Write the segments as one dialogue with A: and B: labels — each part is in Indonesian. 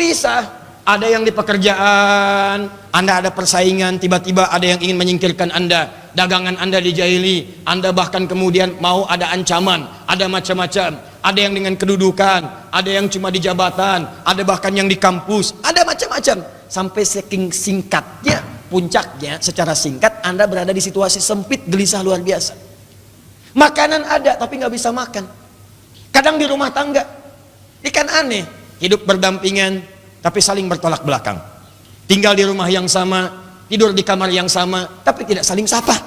A: gelisah. Ada yang di pekerjaan, Anda ada persaingan, tiba-tiba ada yang ingin menyingkirkan Anda, dagangan Anda dijahili, Anda bahkan kemudian mau ada ancaman, ada macam-macam, ada yang dengan kedudukan, ada yang cuma di jabatan, ada bahkan yang di kampus, ada macam-macam. Sampai saking singkatnya, puncaknya secara singkat Anda berada di situasi sempit, gelisah luar biasa. Makanan ada tapi nggak bisa makan. Kadang di rumah tangga, ikan aneh, hidup berdampingan tapi saling bertolak belakang. Tinggal di rumah yang sama, tidur di kamar yang sama, tapi tidak saling sapa.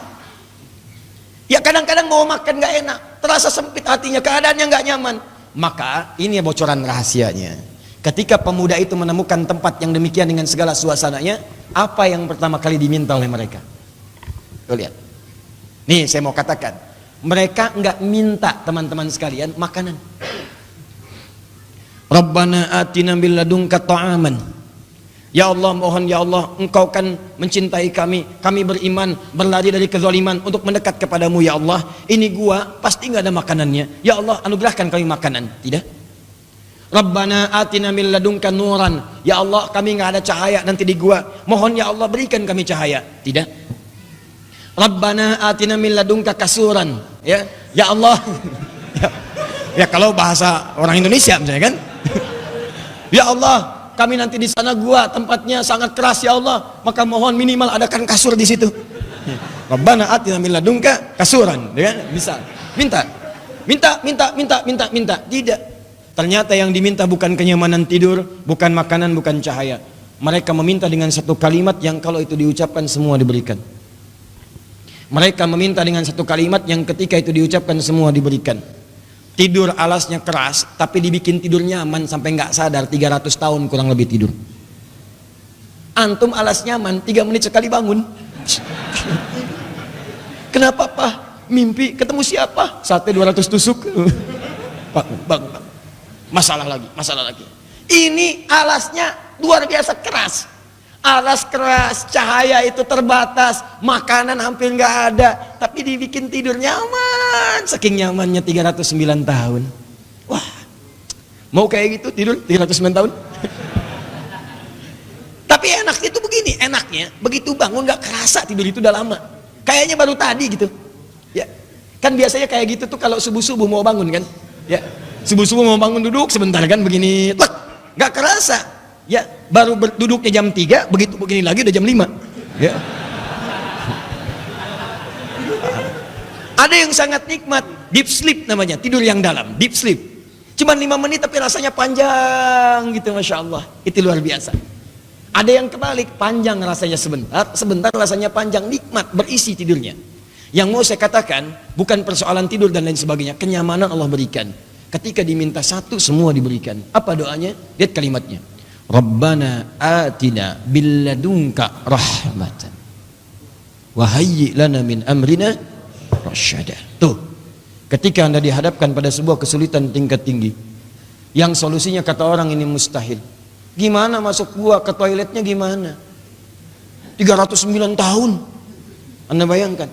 A: Ya kadang-kadang mau makan gak enak, terasa sempit hatinya, keadaannya gak nyaman. Maka ini bocoran rahasianya. Ketika pemuda itu menemukan tempat yang demikian dengan segala suasananya, apa yang pertama kali diminta oleh mereka? Tuh lihat. Nih saya mau katakan, mereka nggak minta teman-teman sekalian makanan. Rabbana atina min ladunka ta'aman. Ya Allah, mohon ya Allah, Engkau kan mencintai kami, kami beriman, berlari dari kezaliman untuk mendekat kepadamu ya Allah. Ini gua pasti nggak ada makanannya. Ya Allah, anugerahkan kami makanan. Tidak. Rabbana atina min ladunka nuran. Ya Allah, kami nggak ada cahaya nanti di gua. Mohon ya Allah, berikan kami cahaya. Tidak. Rabbana atina min ladunka kasuran. Ya Allah. Ya kalau bahasa orang Indonesia misalnya kan. Ya Allah, kami nanti di sana gua tempatnya sangat keras ya Allah, maka mohon minimal adakan kasur di situ. Rabbana atina min ladunka kasuran, ya kan? Bisa. Minta. Tidak. Ternyata yang diminta bukan kenyamanan tidur, bukan makanan, bukan cahaya. Mereka meminta dengan satu kalimat yang kalau itu diucapkan semua diberikan. Mereka meminta dengan satu kalimat yang ketika itu diucapkan semua diberikan. Tidur alasnya keras, tapi dibikin tidur nyaman sampai nggak sadar 300 tahun kurang lebih tidur. Antum alas nyaman, 3 menit sekali bangun. Kenapa Pak? Mimpi ketemu siapa? Sate 200 tusuk. Bang. Masalah lagi. Ini alasnya luar biasa keras. Alas keras, cahaya itu terbatas, makanan hampir nggak ada, tapi dibikin tidur nyaman, saking nyamannya 309 tahun. Wah, mau kayak gitu tidur 309 tahun? Tapi enak itu begini, enaknya begitu bangun nggak kerasa tidur itu udah lama, kayaknya baru tadi gitu. Ya, kan biasanya kayak gitu tuh kalau subuh-subuh mau bangun kan? Ya, subuh-subuh mau bangun duduk sebentar kan begini, nggak kerasa. Ya, baru duduknya jam 3, begitu begini lagi udah jam 5. Ya. Ada yang sangat nikmat, deep sleep namanya, tidur yang dalam, deep sleep. Cuman 5 menit tapi rasanya panjang gitu, Masya Allah. Itu luar biasa. Ada yang kebalik, panjang rasanya sebentar rasanya panjang, nikmat, berisi tidurnya. Yang mau saya katakan, bukan persoalan tidur dan lain sebagainya, kenyamanan Allah berikan. Ketika diminta satu, semua diberikan. Apa doanya? Lihat kalimatnya. Rabbana atina billadunka rahmatan wa hayyi lana min amrina rasyada. Tuh, ketika Anda dihadapkan pada sebuah kesulitan tingkat tinggi yang solusinya kata orang ini mustahil, gimana masuk gua ke toiletnya gimana? 309 tahun. Anda bayangkan,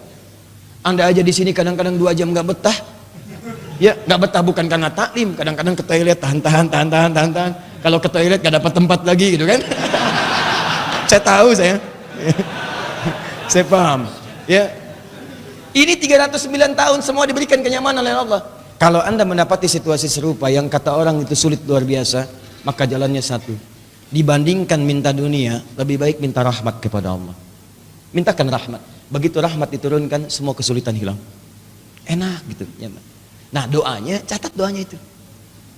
A: Anda aja di sini kadang-kadang 2 jam gak betah. Ya, gak betah bukan karena taklim, kadang-kadang ke toilet tahan. Kalau ke toilet gak dapat tempat lagi gitu kan. Saya tahu saya paham ya. Ini 309 tahun semua diberikan kenyamanan oleh Allah. Kalau Anda mendapati situasi serupa yang kata orang itu sulit luar biasa, maka jalannya satu, dibandingkan minta dunia, lebih baik minta rahmat kepada Allah. Mintakan rahmat, begitu rahmat diturunkan semua kesulitan hilang, enak gitu, nyaman. Nah doanya, catat doanya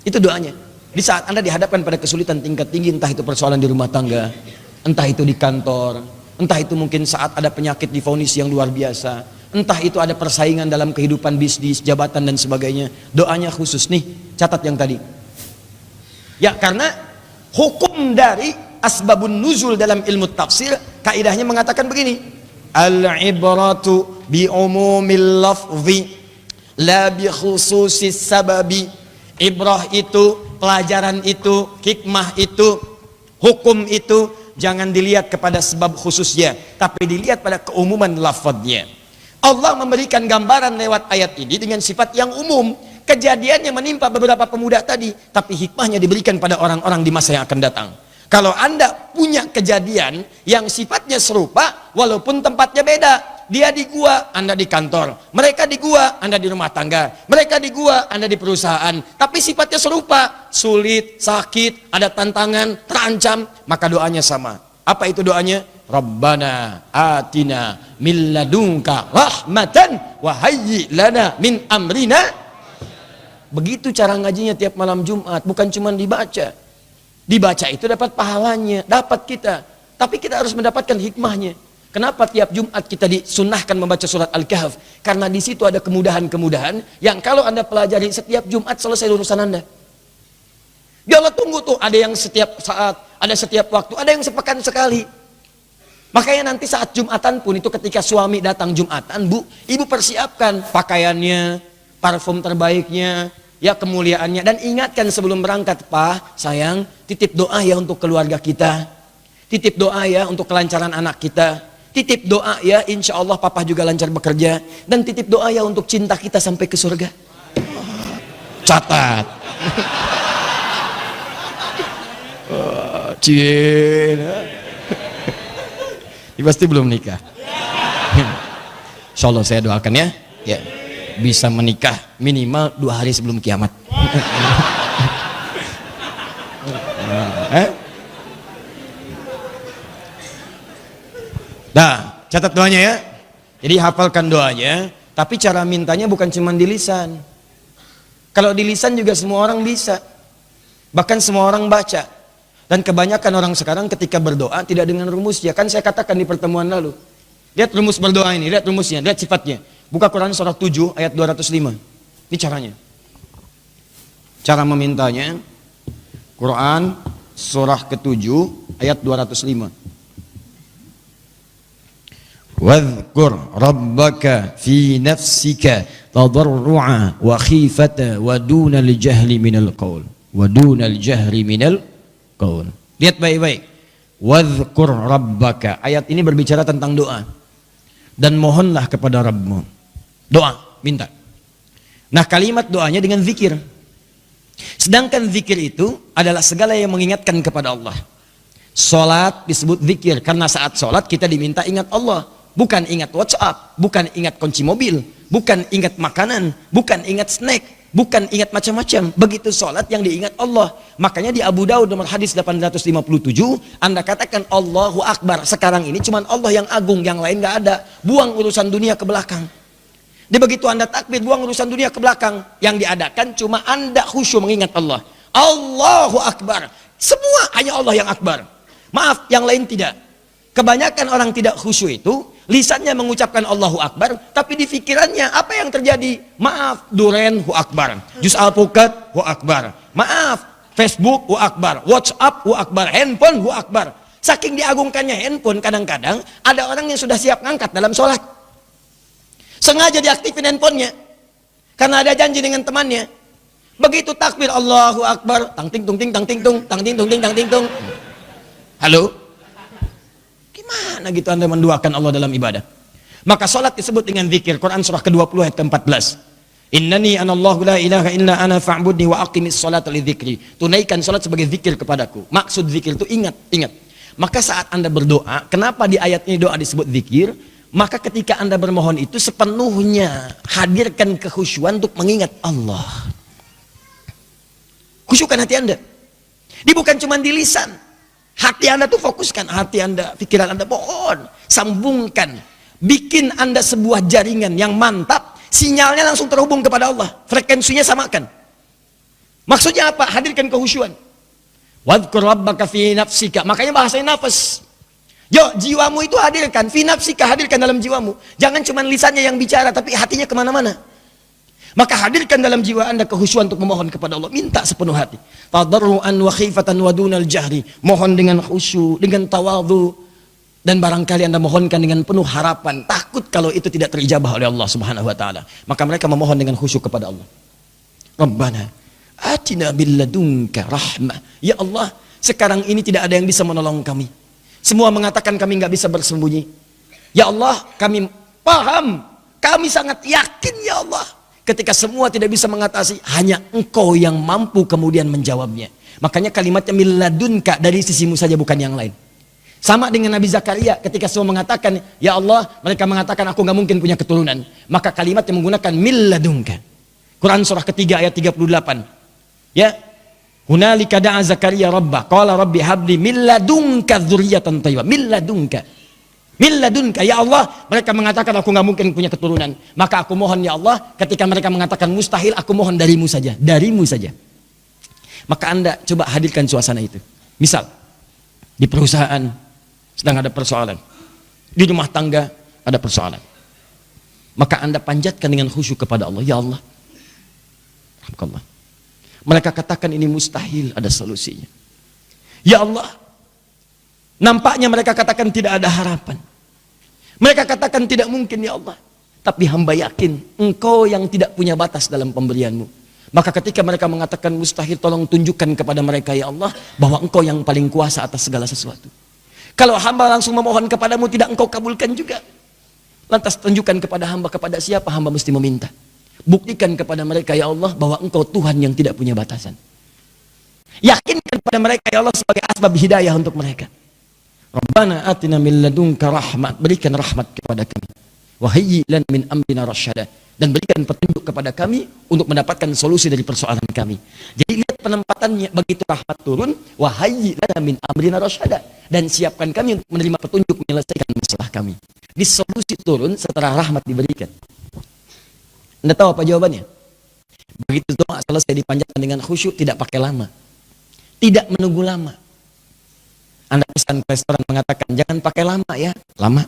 A: itu doanya. Di saat Anda dihadapkan pada kesulitan tingkat tinggi, entah itu persoalan di rumah tangga, entah itu di kantor, entah itu mungkin saat ada penyakit divonis yang luar biasa, entah itu ada persaingan dalam kehidupan bisnis, jabatan dan sebagainya, doanya khusus nih, catat yang tadi. Ya, karena hukum dari asbabun nuzul dalam ilmu tafsir, kaidahnya mengatakan begini, al-ibratu bi umumil lafzi la bi khususis sababi. Ibrah itu, pelajaran itu, hikmah itu, hukum itu jangan dilihat kepada sebab khususnya, tapi dilihat pada keumuman lafadznya. Allah memberikan gambaran lewat ayat ini dengan sifat yang umum. Kejadiannya menimpa beberapa pemuda tadi, tapi hikmahnya diberikan pada orang-orang di masa yang akan datang. Kalau Anda punya kejadian yang sifatnya serupa, walaupun tempatnya beda. Dia di gua, Anda di kantor. Mereka di gua, Anda di rumah tangga. Mereka di gua, Anda di perusahaan. Tapi sifatnya serupa. Sulit, sakit, ada tantangan, terancam. Maka doanya sama. Apa itu doanya? Rabbana atina min ladunka rahmatan wa hayyi lana min amrina. Begitu cara ngajinya tiap malam Jumat. Bukan cuma dibaca. Dibaca itu dapat pahalanya, dapat kita. Tapi kita harus mendapatkan hikmahnya. Kenapa tiap Jumat kita disunnahkan membaca surat Al-Kahf? Karena di situ ada kemudahan-kemudahan yang kalau Anda pelajari setiap Jumat selesai urusan Anda. Ya Allah, tunggu tuh, ada yang setiap saat, ada setiap waktu, ada yang sepekan sekali. Makanya nanti saat Jumatan pun itu ketika suami datang Jumatan, Bu, Ibu persiapkan pakaiannya, parfum terbaiknya, ya kemuliaannya, dan ingatkan sebelum berangkat, Pak, sayang, titip doa ya untuk keluarga kita, titip doa ya untuk kelancaran anak kita, titip doa ya insya Allah Papa juga lancar bekerja, dan titip doa ya untuk cinta kita sampai ke surga. Catat. Cina. Ini pasti belum nikah. Insya Allah saya doakan ya. Ya. Bisa menikah minimal 2 hari sebelum kiamat. Nah, catat doanya ya. Jadi hafalkan doanya, tapi cara mintanya bukan cuma di lisan. Kalau di lisan juga semua orang bisa. Bahkan semua orang baca. Dan kebanyakan orang sekarang ketika berdoa tidak dengan rumusnya. Kan saya katakan di pertemuan lalu. Lihat rumus berdoa ini, lihat rumusnya, lihat sifatnya. Buka Quran surah 7 ayat 205. Ini caranya. Cara memintanya. Quran surah ke-7 ayat 205. Wadhkur rabbaka fi nafsika tadarru'a wa khifata wa dunal jahli minal qaul. Wa dunal jahri minal qaul. Lihat baik-baik. Wadhkur rabbaka. Ayat ini berbicara tentang doa. Dan mohonlah kepada Rabbmu. Doa, minta. Nah, kalimat doanya dengan zikir. Sedangkan zikir itu adalah segala yang mengingatkan kepada Allah. Salat disebut zikir karena saat salat kita diminta ingat Allah, bukan ingat WhatsApp, bukan ingat kunci mobil, bukan ingat makanan, bukan ingat snack, bukan ingat macam-macam. Begitu salat yang diingat Allah. Makanya di Abu Daud nomor hadis 857, Anda katakan Allahu Akbar. Sekarang ini cuma Allah yang agung, yang lain nggak ada. Buang urusan dunia ke belakang. Di begitu Anda takbir, buang urusan dunia ke belakang. Yang diadakan cuma Anda khusyuk mengingat Allah. Allahu Akbar. Semua hanya Allah yang Akbar. Maaf, yang lain tidak. Kebanyakan orang tidak khusyuk itu, lisannya mengucapkan Allahu Akbar, tapi di pikirannya apa yang terjadi? Maaf, duren hu Akbar. Juz Al-Fuqat hu Akbar. Maaf, Facebook hu Akbar. WhatsApp hu Akbar. Handphone hu Akbar. Saking diagungkannya handphone, kadang-kadang ada orang yang sudah siap ngangkat dalam sholat. Sengaja diaktifin handphonenya karena ada janji dengan temannya. Begitu takbir Allahu Akbar, tang ting tung ting tang ting tung tang ting tung ting tang ting tung. Halo, gimana gitu Anda menduakan Allah dalam ibadah? Maka salat disebut dengan zikir. Quran surah ke-20 ayat ke-14. Innani anallahu la ilaha illa ana fa'budni wa aqimis salata li dzikri. Tunaikan salat sebagai zikir kepadaku. Maksud zikir itu ingat. Maka saat Anda berdoa, kenapa di ayat ini doa disebut zikir? Maka ketika Anda bermohon itu sepenuhnya hadirkan kekhusyuan untuk mengingat Allah. Khusyukkan hati Anda. Dia bukan cuma di lisan. Hati Anda tuh fokuskan, hati Anda, pikiran Anda, mohon sambungkan. Bikin Anda sebuah jaringan yang mantap, sinyalnya langsung terhubung kepada Allah. Frekuensinya samakan. Maksudnya apa? Hadirkan kekhusyuan. Wadhkur rabbaka fi nafsika. Makanya bahasanya nafas. Yo, jiwamu itu hadirkan, fi nafsika, hadirkan dalam jiwamu. Jangan cuma lisannya yang bicara, tapi hatinya kemana-mana. Maka hadirkan dalam jiwa Anda kekhusyuan untuk memohon kepada Allah. Minta sepenuh hati. Tadarru'an wa khifatan wa dunal jahri. Mohon dengan khusyuk, dengan tawadhu. Dan barangkali Anda mohonkan dengan penuh harapan, takut kalau itu tidak terijabah oleh Allah Subhanahu wa taala. Maka mereka memohon dengan khusyuk kepada Allah. Rabbana atina bil ladunka rahmah. Ya Allah, sekarang ini tidak ada yang bisa menolong kami. Semua mengatakan kami nggak bisa bersembunyi. Ya Allah, kami paham, kami sangat yakin ya Allah. Ketika semua tidak bisa mengatasi, hanya engkau yang mampu kemudian menjawabnya. Makanya kalimatnya min ladunka, dari sisimu saja bukan yang lain. Sama dengan Nabi Zakaria ketika semua mengatakan, ya Allah, mereka mengatakan aku nggak mungkin punya keturunan. Maka kalimat yang menggunakan min ladunka. Quran surah ketiga ayat 38. Ya. Hunalika da'a Zakaria rabbah, qala rabbi habli min ladunka dzurriyyatan thayyibah. Min ladunka. Min ladunka, ya Allah, mereka mengatakan aku nggak mungkin punya keturunan. Maka aku mohon ya Allah, ketika mereka mengatakan mustahil, aku mohon darimu saja, darimu saja. Maka Anda coba hadirkan suasana itu. Misal, di perusahaan sedang ada persoalan, di rumah tangga ada persoalan. Maka Anda panjatkan dengan khusyuk kepada Allah, ya Allah, rahmatullah. Mereka katakan ini mustahil, ada solusinya. Ya Allah, nampaknya mereka katakan tidak ada harapan. Mereka katakan tidak mungkin ya Allah. Tapi hamba yakin engkau yang tidak punya batas dalam pemberianmu. Maka ketika mereka mengatakan mustahil, tolong tunjukkan kepada mereka ya Allah, bahwa engkau yang paling kuasa atas segala sesuatu. Kalau hamba langsung memohon kepadamu, tidak engkau kabulkan juga. Lantas tunjukkan kepada hamba, kepada siapa hamba mesti meminta. Buktikan kepada mereka ya Allah, bahwa engkau Tuhan yang tidak punya batasan. Yakinkan kepada mereka ya Allah sebagai asbab hidayah untuk mereka. Rabbana atina min ladunka rahmat, berikan rahmat kepada kami. Wa hayyi lana min amrina rasyada, dan berikan petunjuk kepada kami untuk mendapatkan solusi dari persoalan kami. Jadi lihat penempatannya, begitu rahmat turun, wa hayyi lana min amrina rasyada, dan siapkan kami untuk menerima petunjuk menyelesaikan masalah kami. Di solusi turun setelah rahmat diberikan. Anda tahu apa jawabannya? Begitu doa selesai dipanjatkan dengan khusyuk, tidak pakai lama. Tidak menunggu lama. Anda pesan ke restoran mengatakan, jangan pakai lama ya. Lama.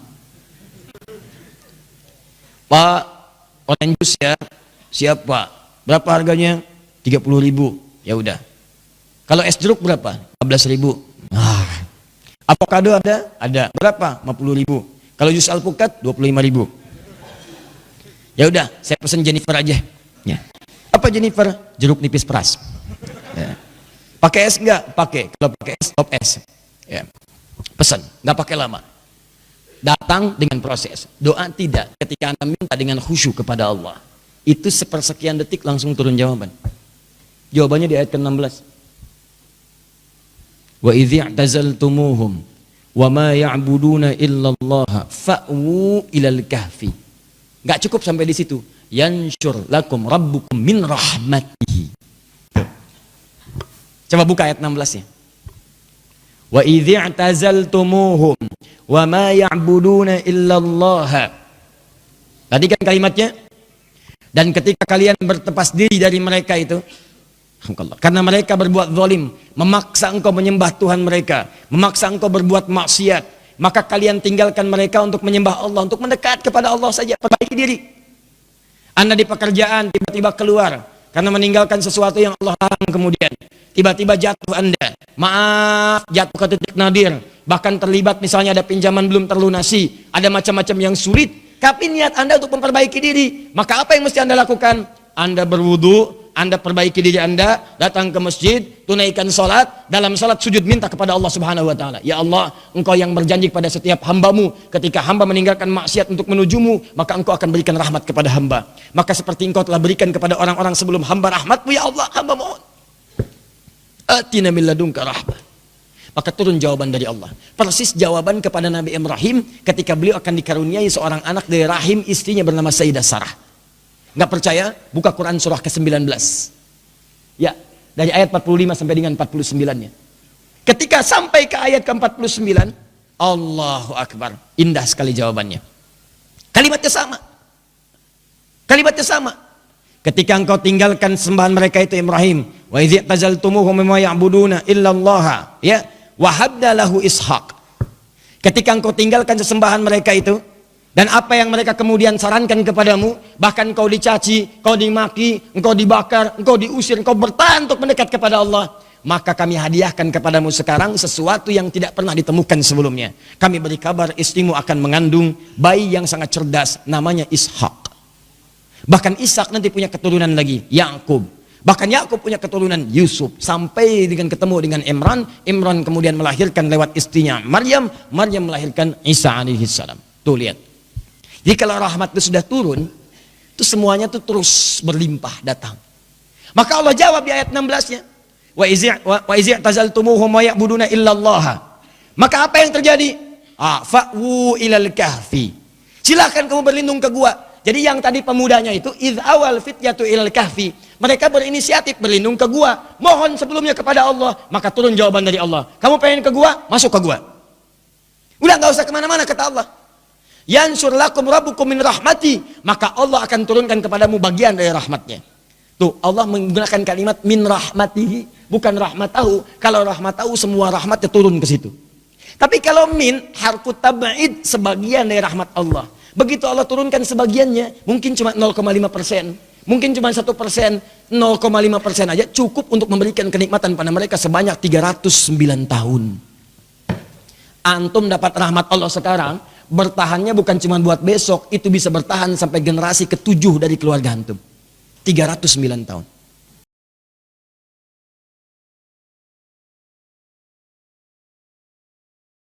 A: Pak, orange juice ya. Siap Pak. Berapa harganya? 30.000. Ya udah. Kalau es jeruk berapa? 15.000. Avocado ada? Ada. Berapa? 50.000. Kalau jus alpukat 25.000. Ya udah, saya pesan Jennifer aja. Ya. Apa Jennifer? Jeruk nipis peras. Ya. Pakai es enggak? Pakai. Kalau pakai es, top es. Ya. Pesan, nggak pakai lama. Datang dengan proses. Doa tidak. Ketika Anda minta dengan khusyuk kepada Allah, itu sepersekian detik langsung turun jawaban. Jawabannya di ayat ke-16. Wa idh i'tazaltumuhum wa ma ya'buduna illallah fa'wu ilal kahfi. Nggak cukup sampai di situ. Yansyur lakum rabbukum min rahmatihi. Coba buka ayat 16-nya. Wa idh i'tazaltumuhum wa ma ya'buduna illallah. Tadi kan kalimatnya, dan ketika kalian bertepas diri dari mereka itu, karena mereka berbuat zalim, memaksa engkau menyembah Tuhan mereka, memaksa engkau berbuat maksiat, maka kalian tinggalkan mereka untuk menyembah Allah, untuk mendekat kepada Allah saja, perbaiki diri. Anda di pekerjaan tiba-tiba keluar karena meninggalkan sesuatu yang Allah larang, kemudian tiba-tiba jatuh Anda, maaf, jatuh ke titik nadir, bahkan terlibat misalnya ada pinjaman belum terlunasi, ada macam-macam yang sulit, tapi niat Anda untuk memperbaiki diri, maka apa yang mesti Anda lakukan? Anda berwudu, Anda perbaiki diri Anda, datang ke masjid, tunaikan salat, dalam salat sujud minta kepada Allah Subhanahu wa taala. Ya Allah, Engkau yang berjanji kepada setiap hamba-Mu, ketika hamba meninggalkan maksiat untuk menuju-Mu, maka Engkau akan berikan rahmat kepada hamba. Maka seperti Engkau telah berikan kepada orang-orang sebelum hamba rahmat-Mu, ya Allah, hamba mohon. Atina min ladunka rahmah. Maka turun jawaban dari Allah. Persis jawaban kepada Nabi Ibrahim ketika beliau akan dikaruniai seorang anak dari rahim istrinya bernama Sayyidah Sarah. Nggak percaya? Buka Quran surah ke-19. Ya, dari ayat 45 sampai dengan 49-nya. Ketika sampai ke ayat ke-49, Allahu Akbar. Indah sekali jawabannya. Kalimatnya sama. Kalimatnya sama. Ketika engkau tinggalkan sembahan mereka itu Ibrahim, wa idh i'tazaltumuhum mimma ya'buduna illallah, ya, wa habna lahu Ishaq. Ketika engkau tinggalkan sesembahan mereka itu, dan apa yang mereka kemudian sarankan kepadamu, bahkan engkau dicaci, engkau dimaki, engkau dibakar, engkau diusir, engkau bertahan untuk mendekat kepada Allah, maka kami hadiahkan kepadamu sekarang sesuatu yang tidak pernah ditemukan sebelumnya. Kami beri kabar istrimu akan mengandung bayi yang sangat cerdas, namanya Ishak. Bahkan Ishak nanti punya keturunan lagi, Yakub. Bahkan Yakub punya keturunan Yusuf, sampai dengan ketemu dengan Imran. Imran kemudian melahirkan lewat istrinya Maryam. Maryam melahirkan Isa alaihi salam. Tuh lihat. Jadi kalau rahmat itu sudah turun, Itu semuanya tuh terus berlimpah datang. Maka Allah jawab di ayat 16-nya. Wa izi' tazaltumuhum wa ya'buduna illallaha. Maka apa yang terjadi? Fa'wu ilal kahfi. Silakan kamu berlindung ke gua. Jadi yang tadi pemudanya itu idz awal fityatu ilal kahfi. Mereka berinisiatif berlindung ke gua. Mohon sebelumnya kepada Allah. Maka turun jawaban dari Allah. Kamu pengen ke gua? Masuk ke gua. Udah nggak usah kemana-mana kata Allah. Yansur lakum rabbukum min rahmati. Maka Allah akan turunkan kepadamu bagian dari rahmatnya. Tuh Allah menggunakan kalimat min rahmatihi. Bukan rahmatahu. Kalau rahmatahu semua rahmatnya turun ke situ. Tapi kalau min harfu tab'id sebagian dari rahmat Allah. Begitu Allah turunkan sebagiannya, mungkin cuma 0,5%, mungkin cuma 1%, 0,5% aja cukup untuk memberikan kenikmatan pada mereka sebanyak 309 tahun. Antum dapat rahmat Allah sekarang, bertahannya bukan cuma buat besok, itu bisa bertahan sampai generasi ke-7 dari keluarga antum. 309 tahun.